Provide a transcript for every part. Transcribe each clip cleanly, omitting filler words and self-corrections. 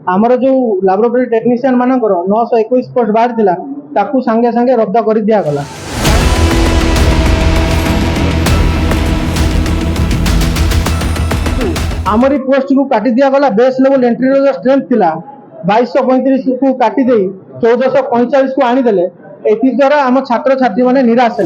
आमर जो laboratory technician मानकर 921 पोस्ट बाहरी ताकू सांगे सांगे रद्द कर दिगला। आमरी पोस्ट को काटी दिगला। बेस लेवल एंट्री जो स्ट्रेंथ थिला 2235 को काटी दे 1445 को आनीदे। एथि द्वारा आम छात्र छात्री मैंने निराश है।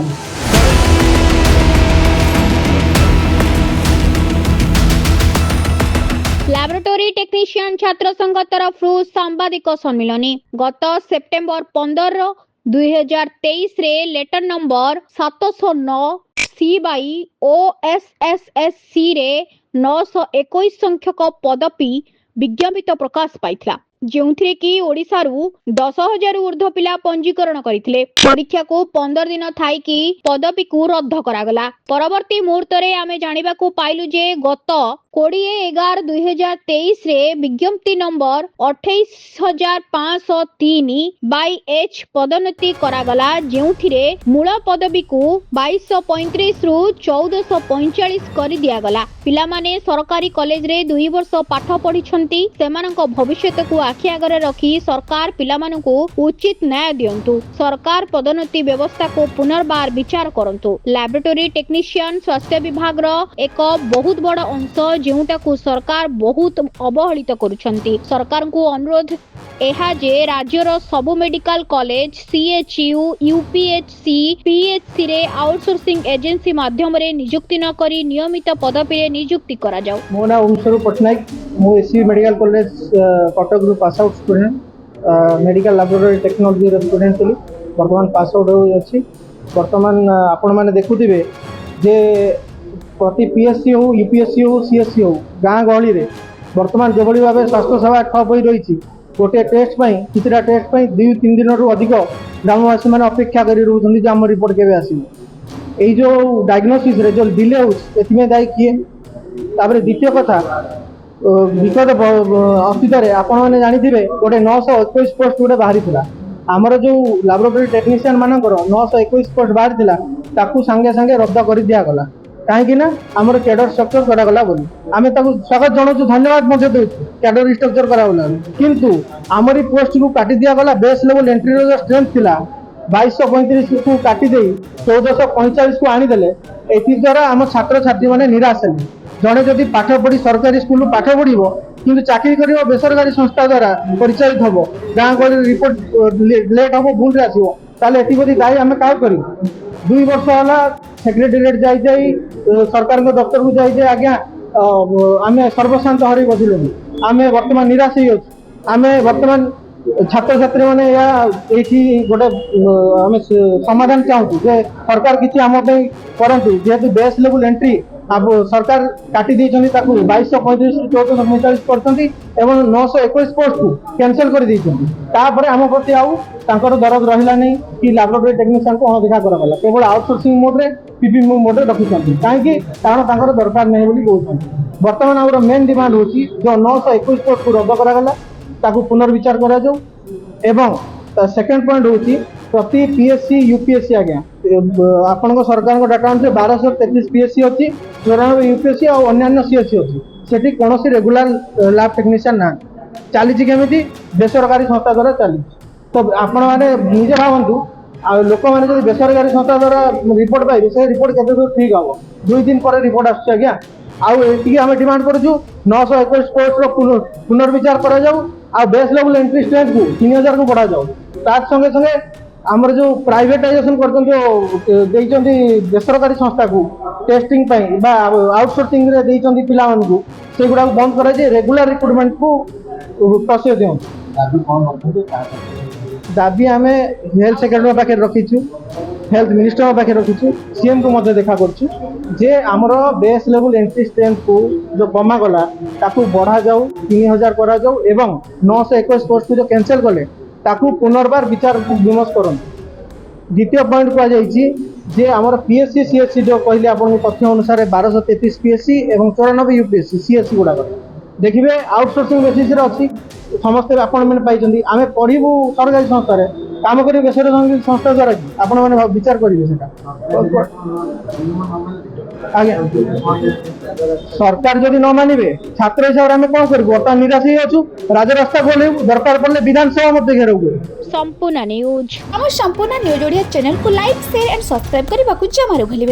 लैबोरेटरी टेक्नीशियन छात्र संघ तरफ सांबादिक सम्मिलनी गत सेप्टेम्बर 15 2023 रे लेटर नंबर 709 C/OSSSC रे 921 संख्यक पदपी विज्ञापित प्रकाश पाइथिला, जोंथिरे कि ओडिशारू 10,000 ऊर्ध्व पिला पंजीकरण करथिले। परीक्षा को 15 दिन थाई कि पदपी को रद्द करागला। परवर्ती मुहूर्त रे आमे जानिबा को पाइलु जे गत 20/11/2023 रे विज्ञप्ति नंबर 28,503/H पदोन्नति करागला, जेउथिरे मूल पदवी को 2235 रु 1445 कर दियागला। पिला माने सरकारी कॉलेज रे 2 वर्ष पाठ पढ़िछंती, सेमानक भविष्यत को आखि आगरे रखी सरकार पिलामानकु उचित न्याय दियंतु। सरकार पदोन्नति व्यवस्था को पुनर्बार विचार करंतु। लैबोरेटरी टेक्नीशियन स्वास्थ्य विभाग रो एक बहुत बड़ अंश जेउटाकू सरकार बहुत अवहेलित करुछंती। सरकार को अनुरोध एहा जे राज्यर सबु medical college CHU UPHC PHC रे आउटसोर्सिंग एजेंसी माध्यम रे नियुक्ति न करी नियमित पदवी रे नियुक्ति करा जाऊ। मो ना ओमस्वरूप पटनायक, मो SC मेडिकल कॉलेज कटक रु pass out student, medical laboratory technology रो स्टूडेंट थी। वर्तमान पास आउट होई अछि। वर्तमान आपण माने देखुथिबे जे प्रति PSC हो UPSC हो CSC हो गाँ गहली रे वर्तमान जो भाव स्वास्थ्य सेवा ठप हो रही। गोटे टेस्ट कितना टेस्ट 2-3 दिन अधिक ग्रामवासी मैंने अपेक्षा कर रोचे आम रिपोर्ट के यही जो डायग्नोसिस रे जो डिले होमें दायी किए। द्वितीय कथा विगत अतीत आपण मैंने जानी गोटे 921 पोस्ट गोटे बाहरी आमर जो लैबोरेटरी टेक्नीशियन मानकर 921 पोस्ट बाहरी ताकू सांगे सांगे रद्द कर दिगला। कहीं आमर कैडर स्ट्रक्चर करागला बोली आम स्वागत जनाऊँ, धन्यवाद कैडर स्ट्रक्चर करागला। किंतु आमरी पोस्ट को काटी दिगला। बेस लेवल एंट्री जो स्ट्रेंथ थिला 2235 को काटी दे 1445 को आनीदे। एथि द्वारा आम छात्र छात्री मैंने निराश है। जड़े जदि पाठ पढ़ी सरकारी स्कूल पाठ पढ़ो किंतु चाकरी कर बेसरकारी संस्था द्वारा परिचालित हम गाँ गहली रिपोर्ट लेट हम भूल आसो एथि दायी आम क्या कर 2 वर्ष है सेक्रेटेरिएट जाई सरकार दफ्तर को जाई आज्ञा आम सर्वशांत हर बसिलु। आम वर्तमान निराश हो आम वर्तमान छात्र छात्री मैंने ये गोटे आम समाधान चाहूँ जे सरकार किसी आम करतु। जेहेतु बेस लेवल एंट्री अब सरकार काटी 2235 1445 कर 921 पोस्ट को कैंसल कर आम प्रति आउर दरद रहा नहीं कि लैबोरेटरी टेक्नीशियन को अनदेखा कराला। केवल आउटसोर्सिंग मोड्रे PPP मोड रखी कहीं कारण दरकार नहीं बोली कहते। बर्तमान आम मेन डिमांड हो जो 921 पोस्ट को रद्द कराला ताकू पुनर्विचार करा जाऊ। एवं सेकेंड पॉइंट हूँ प्रति PSC UPSC आज्ञा आपण सरकार डाटा अनुसार 1233 PSC अच्छी 94 UPSC और अन्य CSC अच्छी से कौन रेगुलर लैब टेक्नीशियन ना चली केमी बेसरकारी संस्था द्वारा चली। तो आपण मैंने निजे भावतु लोक मैंने जो बेसरकारी संस्था द्वारा रिपोर्ट पाइबे से रिपोर्ट के ठीक हम 2 दिन पर रिपोर्ट आज्ञा आम डिमांड करूँ 921 पोस्ट पुनर्विचार करा जाऊ। बेस लेवल एंट्री स्ट्रेंथ को 3000 को बढ़ा जाऊ। तार संगे संगे आमर जो प्राइवेटाइजेशन कर बेसरकारी संस्था को टेस्टिंग आउटसोर्सिंग पिला से गुड़ा बंद कर रेगुलर रिक्रुटमेंट को प्रोसेस दिं। दाबी आम हेल्थ सेक्रेटरी पाखे रखीचु, हेल्थ मिनिस्टर पाखे रखीचु, CM को मध्य देखा करुँ जे आमर बेस लेवल एंट्री स्ट्रेंथ को जो कमा गला ताकू बढ़ा जाऊ 3000 करा जाऊ एवं 921 पोस्ट को जो कैंसल कले ताकू पुनर्बार विचार विमर्श करन। द्वितीय पॉइंट कहुई आमर PSC CSC जो कहले आपन तथ्य अनुसार 1233 PSC एवं 94 UPSC CSC गुड़ाक देखिए आउटसोर्सिंग बेसिस अच्छी समस्ते अपॉइंटमेंट पाई आम पढ़ू सरकारी संस्था কাম କରିବେ ବେସରକାରୀ ସଂସ୍ଥା ଦ୍ୱାରା କି ଆପଣମାନେ ବିଚାର କରିବେ ସେଟା ଆଜ୍ଞା ସରକାର ଯଦି ନ ମାନିବେ ଛାତ୍ର ହିସାବରେ ଆମେ କ'ଣ କରିବୁ ବର୍ତ୍ତମାନ ନିରାଶ ହେଇ ଅଛୁ ରାଜରାସ୍ତା ଖୋଲିବୁ ଦରକାର ପଡ଼ିଲେ ବିଧାନସଭା ମଧ୍ୟ ଘେରାଉ କରିବୁ संपूर्ण न्यूज ଆମ ସମ୍ପୂର୍ଣ୍ଣ ନ୍ୟୁଜ୍ ଓଡ଼ିଆ ଚ୍ୟାନେଲକୁ ଲାଇକ୍ ସେୟାର ଆଣ୍ଡ ସବସ୍କ୍ରାଇବ୍ କରିବାକୁ ଜମାରୁ ଭୁଲିବେ